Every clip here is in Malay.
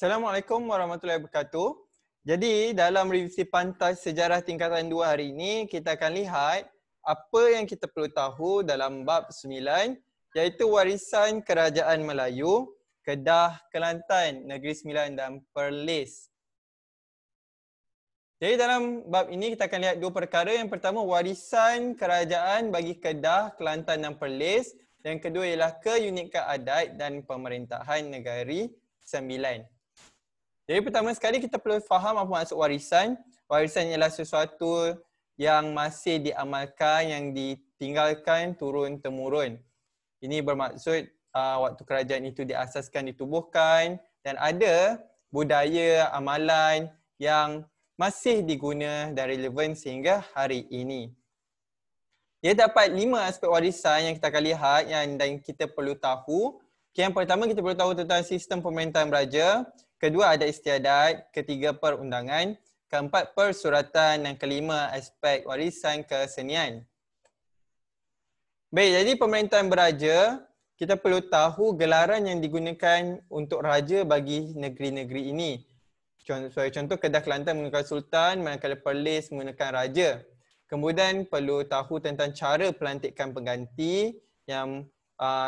Assalamualaikum warahmatullahi wabarakatuh. Jadi dalam revisi pantas sejarah tingkatan 2 hari ini, kita akan lihat apa yang kita perlu tahu dalam bab 9 iaitu warisan Kerajaan Melayu, Kedah, Kelantan, Negeri Sembilan dan Perlis. Jadi dalam bab ini kita akan lihat dua perkara. Yang pertama warisan kerajaan bagi Kedah, Kelantan dan Perlis. Yang kedua ialah keunikan adat dan pemerintahan negeri Sembilan. Jadi pertama sekali kita perlu faham apa maksud warisan. Warisan ialah sesuatu yang masih diamalkan, yang ditinggalkan turun-temurun. Ini bermaksud waktu kerajaan itu diasaskan, ditubuhkan dan ada budaya, amalan yang masih diguna dan relevan sehingga hari ini. Dia dapat 5 aspek warisan yang kita akan lihat dan kita perlu tahu. Yang pertama kita perlu tahu tentang sistem pemerintahan beraja, kedua adat istiadat, ketiga perundangan, keempat persuratan dan kelima aspek warisan kesenian. Baik, jadi pemerintahan beraja, kita perlu tahu gelaran yang digunakan untuk raja bagi negeri-negeri ini. Contoh Kedah Kelantan menggunakan sultan, manakala Perlis menggunakan raja. Kemudian perlu tahu tentang cara pelantikan pengganti yang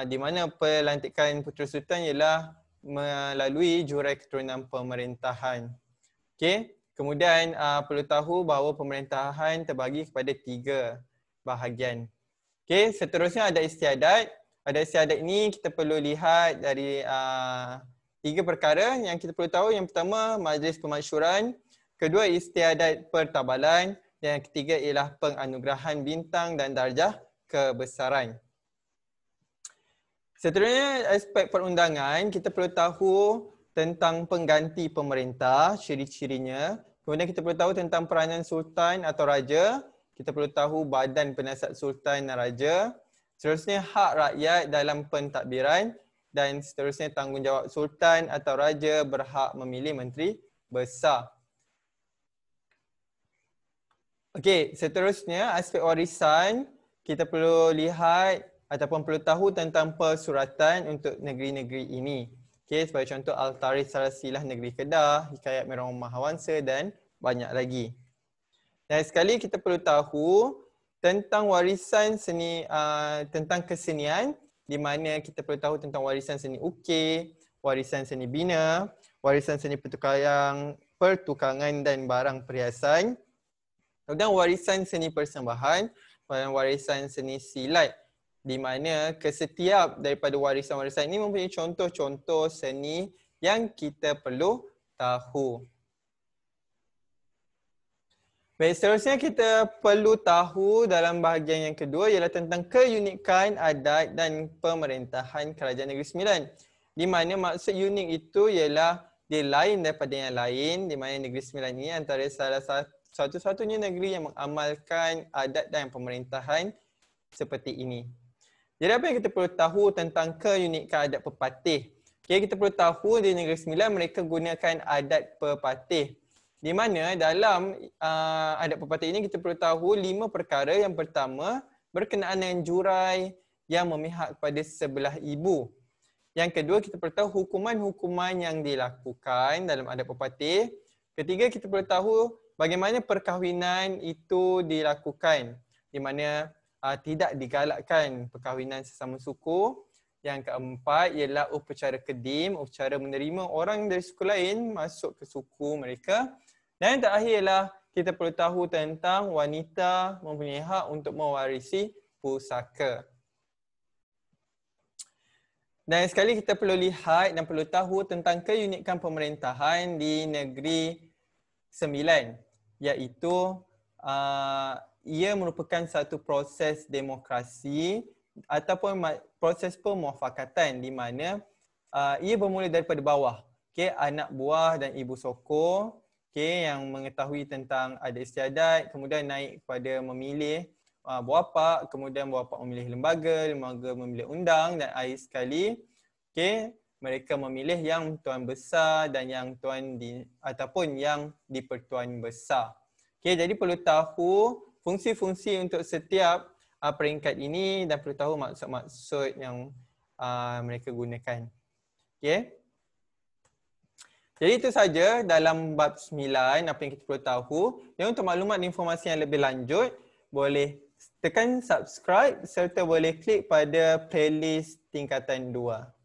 di mana pelantikan Putera Sultan ialah melalui jurai keturunan pemerintahan. Okey, kemudian perlu tahu bahawa pemerintahan terbagi kepada 3 bahagian. Okey, seterusnya adat istiadat. Adat istiadat ini kita perlu lihat dari 3 perkara yang kita perlu tahu. Yang pertama, majlis pemasyuran. Kedua, istiadat pertabalan. Dan yang ketiga ialah penganugerahan bintang dan darjah kebesaran. Seterusnya, aspek perundangan. Kita perlu tahu tentang pengganti pemerintah, ciri-cirinya. Kemudian kita perlu tahu tentang peranan sultan atau raja. Kita perlu tahu badan penasihat sultan dan raja. Seterusnya, hak rakyat dalam pentadbiran. Dan seterusnya, tanggungjawab sultan atau raja berhak memilih menteri besar. Okey, seterusnya aspek warisan. Kita perlu lihat ataupun perlu tahu tentang persuratan untuk negeri-negeri ini. Okey, sebagai contoh Al-Tarikh Salasilah Negeri Kedah, Hikayat Merah Mahawansa dan banyak lagi. Dan sekali kita perlu tahu tentang warisan seni, tentang kesenian, di mana kita perlu tahu tentang warisan seni ukir, warisan seni bina, warisan seni pertukangan dan barang perhiasan, kemudian warisan seni persembahan, dan warisan seni silat, di mana kesetiap daripada warisan-warisan ini mempunyai contoh-contoh seni yang kita perlu tahu. Baik, seterusnya kita perlu tahu dalam bahagian yang kedua ialah tentang keunikan adat dan pemerintahan Kerajaan Negeri Sembilan. Di mana maksud unik itu ialah dia lain daripada yang lain, di mana Negeri Sembilan ini antara salah satu-satunya negeri yang mengamalkan adat dan pemerintahan seperti ini. Jadi apa yang kita perlu tahu tentang keunikan adat pepatih? Okay, kita perlu tahu di Negeri Sembilan mereka gunakan adat pepatih. Di mana dalam adat pepatih ini kita perlu tahu 5 perkara. Yang pertama, berkenaan dengan jurai yang memihak kepada sebelah ibu. Yang kedua, kita perlu tahu hukuman-hukuman yang dilakukan dalam adat pepatih. Ketiga, kita perlu tahu bagaimana perkahwinan itu dilakukan. Di mana tidak digalakkan perkahwinan sesama suku. Yang keempat ialah upacara kedim, upacara menerima orang dari suku lain masuk ke suku mereka. Dan yang terakhir ialah kita perlu tahu tentang wanita mempunyai hak untuk mewarisi pusaka. Dan sekali kita perlu lihat dan perlu tahu tentang keunikan pemerintahan di Negeri Sembilan, iaitu ia merupakan satu proses demokrasi ataupun proses pemuafakatan di mana ia bermula daripada bawah. Okay, anak buah dan ibu sokong, okay, yang mengetahui tentang adat istiadat, kemudian naik kepada memilih buapak, kemudian buapak memilih lembaga, lembaga memilih undang dan akhir sekali, okay, mereka memilih yang tuan besar dan yang tuan ataupun yang di-Pertuan Besar. Okay, jadi perlu tahu fungsi-fungsi untuk setiap peringkat ini dan perlu tahu maksud-maksud yang mereka gunakan. Okay. Jadi itu saja dalam bab 9 apa yang kita perlu tahu. Dan untuk maklumat dan informasi yang lebih lanjut, boleh tekan subscribe serta boleh klik pada playlist tingkatan 2.